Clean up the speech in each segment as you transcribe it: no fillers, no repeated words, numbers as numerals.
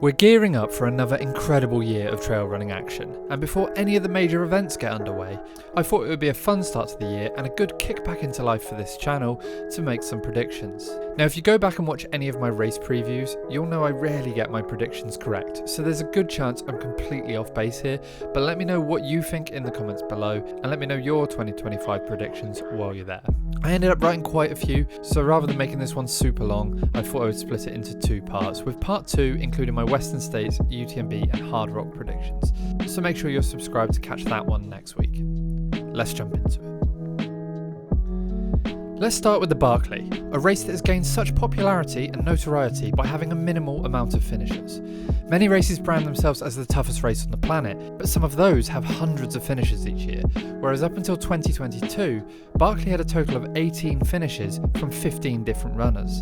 We're gearing up for another incredible year of trail running action, and before any of the major events get underway, I thought it would be a fun start to the year and a good kick back into life for this channel to make some predictions. Now if you go back and watch any of my race previews, you'll know I rarely get my predictions correct, so there's a good chance I'm completely off base here, but let me know what you think in the comments below, and let me know your 2025 predictions while you're there. I ended up writing quite a few, so rather than making this one super long, I thought I would split it into two parts, with part 2 including my Western States, UTMB and Hard Rock predictions. So make sure you're subscribed to catch that one next week. Let's jump into it. Let's start with the Barkley, a race that has gained such popularity and notoriety by having a minimal amount of finishers. Many races brand themselves as the toughest race on the planet, but some of those have hundreds of finishes each year, whereas up until 2022, Barkley had a total of 18 finishes from 15 different runners.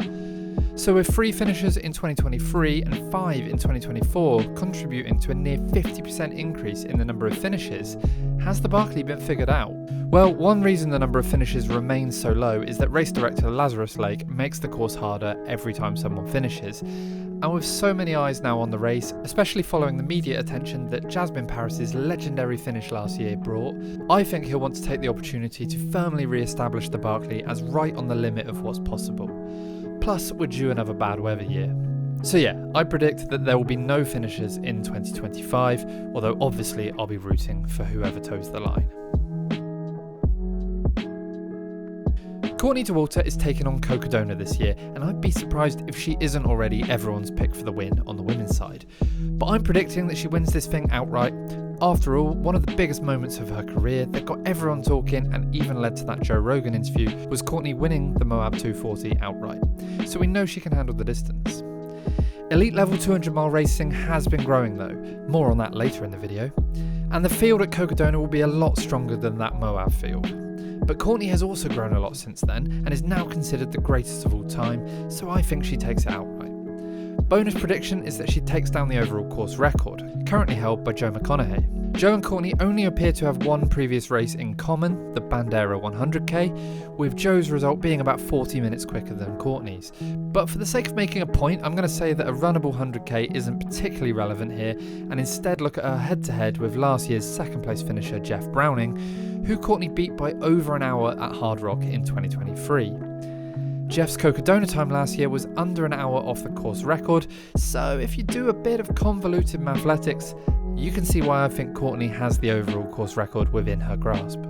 So with 3 finishers in 2023 and 5 in 2024 contributing to a near 50% increase in the number of finishes, has the Barkley been figured out? Well, one reason the number of finishes remains so low is that race director Lazarus Lake makes the course harder every time someone finishes. And with so many eyes now on the race, especially following the media attention that Jasmine Paris's legendary finish last year brought, I think he'll want to take the opportunity to firmly re-establish the Barkley as right on the limit of what's possible. Plus, we're due another bad weather year. So yeah, I predict that there will be no finishers in 2025, although obviously I'll be rooting for whoever toes the line. Courtney Dauwalter is taking on Cocodona this year, and I'd be surprised if she isn't already everyone's pick for the win on the women's side. But I'm predicting that she wins this thing outright. After all, one of the biggest moments of her career that got everyone talking and even led to that Joe Rogan interview was Courtney winning the Moab 240 outright, so we know she can handle the distance. Elite level 200 mile racing has been growing though, more on that later in the video, and the field at Cocodona will be a lot stronger than that Moab field. But Courtney has also grown a lot since then and is now considered the greatest of all time, so I think she takes it outright. Bonus prediction is that she takes down the overall course record, currently held by Joe McConaughey. Joe and Courtney only appear to have one previous race in common, the Bandera 100k, with Joe's result being about 40 minutes quicker than Courtney's. But for the sake of making a point, I'm going to say that a runnable 100k isn't particularly relevant here, and instead look at her head-to-head with last year's second place finisher Jeff Browning, who Courtney beat by over an hour at Hard Rock in 2023. Jeff's Cocodona time last year was under an hour off the course record, so if you do a bit of convoluted mathletics, you can see why I think Courtney has the overall course record within her grasp.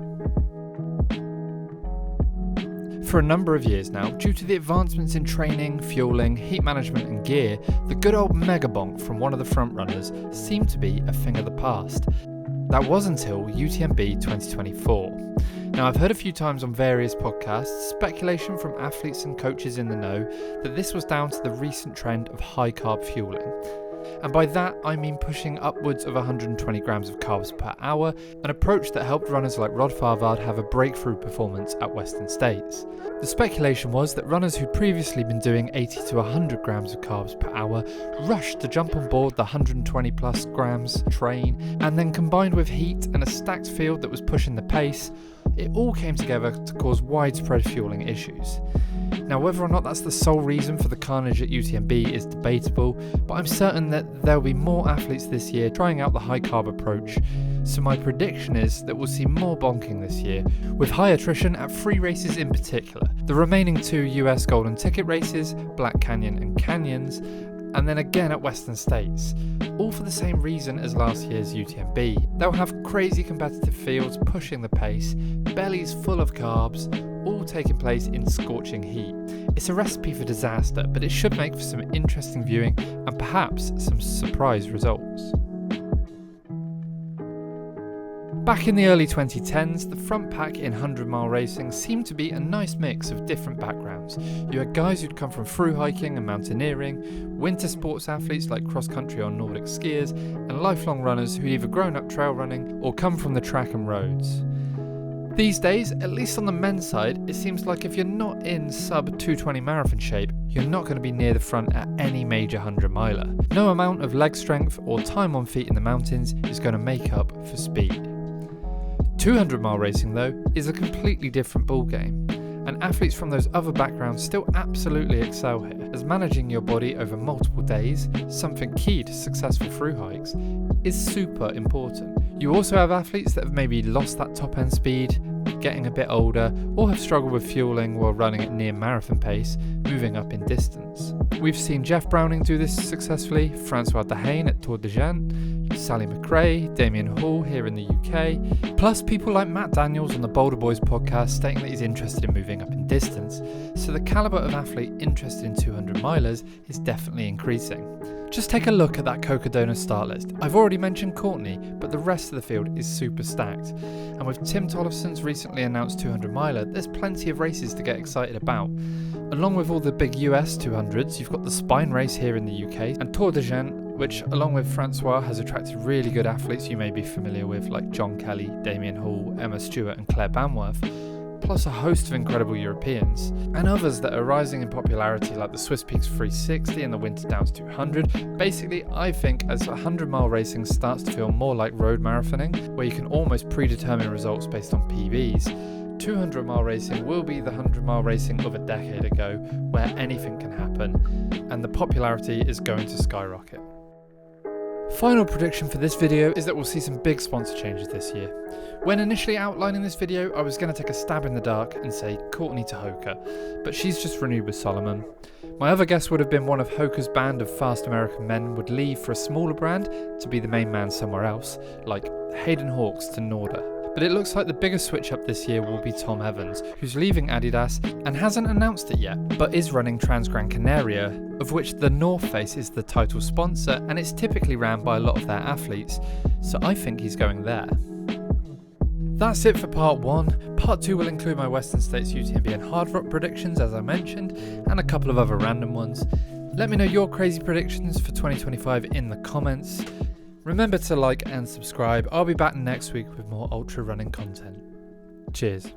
For a number of years now, due to the advancements in training, fueling, heat management and gear, the good old Mega Bonk from one of the front runners seemed to be a thing of the past. That was until UTMB 2024. Now I've heard a few times on various podcasts speculation from athletes and coaches in the know that this was down to the recent trend of high carb fueling. And by that I mean pushing upwards of 120 grams of carbs per hour, an approach that helped runners like Rod Farvard have a breakthrough performance at Western States. The speculation was that runners who'd previously been doing 80 to 100 grams of carbs per hour rushed to jump on board the 120 plus grams train, and then combined with heat and a stacked field that was pushing the pace, it all came together to cause widespread fueling issues. Now whether or not that's the sole reason for the carnage at UTMB is debatable, but I'm certain that there'll be more athletes this year trying out the high carb approach, so my prediction is that we'll see more bonking this year, with high attrition at 3 races in particular, the remaining 2 US Golden Ticket races, Black Canyon and Canyons, and then again at Western States, all for the same reason as last year's UTMB. They'll have crazy competitive fields pushing the pace, bellies full of carbs, all taking place in scorching heat. It's a recipe for disaster, but it should make for some interesting viewing and perhaps some surprise results. Back in the early 2010s, the front pack in 100 mile racing seemed to be a nice mix of different backgrounds. You had guys who'd come from thru hiking and mountaineering, winter sports athletes like cross country or Nordic skiers, and lifelong runners who'd either grown up trail running or come from the track and roads. These days, at least on the men's side, it seems like if you're not in sub 220 marathon shape, you're not going to be near the front at any major 100 miler. No amount of leg strength or time on feet in the mountains is going to make up for speed. 200 mile racing though is a completely different ballgame, and and athletes from those other backgrounds still absolutely excel here, as managing your body over multiple days, something key to successful through hikes, is super important. You also have athletes that have maybe lost that top end speed, getting a bit older, or have struggled with fueling while running at near marathon pace, moving up in distance. We've seen Jeff Browning do this successfully, Francois Dehaene at Tour de Gent, Sally McRae, Damien Hall here in the UK, plus people like Matt Daniels on the Boulder Boys podcast stating that he's interested in moving up in distance, so the calibre of athlete interested in 200 milers is definitely increasing. Just take a look at that Cocodona start list. I've already mentioned Courtney, but the rest of the field is super stacked. And with Tim Tollefson's recently announced 200 miler, there's plenty of races to get excited about. Along with all the big US 200s, you've got the Spine race here in the UK, and Tour de Gent, which along with Francois has attracted really good athletes you may be familiar with like John Kelly, Damien Hall, Emma Stewart and Claire Banworth, plus a host of incredible Europeans, and others that are rising in popularity like the Swiss Peaks 360 and the Winter Downs 200. Basically, I think as 100-mile racing starts to feel more like road marathoning, where you can almost predetermine results based on PBs, 200-mile racing will be the 100-mile racing of a decade ago, where anything can happen, and the popularity is going to skyrocket. Final prediction for this video is that we'll see some big sponsor changes this year. When initially outlining this video, I was going to take a stab in the dark and say Courtney to Hoka, but she's just renewed with Solomon. My other guess would have been one of Hoka's band of fast American men would leave for a smaller brand to be the main man somewhere else, like Hayden Hawks to Norda. But it looks like the biggest switch up this year will be Tom Evans, who's leaving Adidas and hasn't announced it yet, but is running Transgran Canaria, of which the North Face is the title sponsor, and it's typically ran by a lot of their athletes, so I think he's going there. That's it for part 1. Part 2 will include my Western States UTMB and Hard Rock predictions, as I mentioned, and a couple of other random ones. Let me know your crazy predictions for 2025 in the comments. Remember to like and subscribe. I'll be back next week with more ultra running content. Cheers.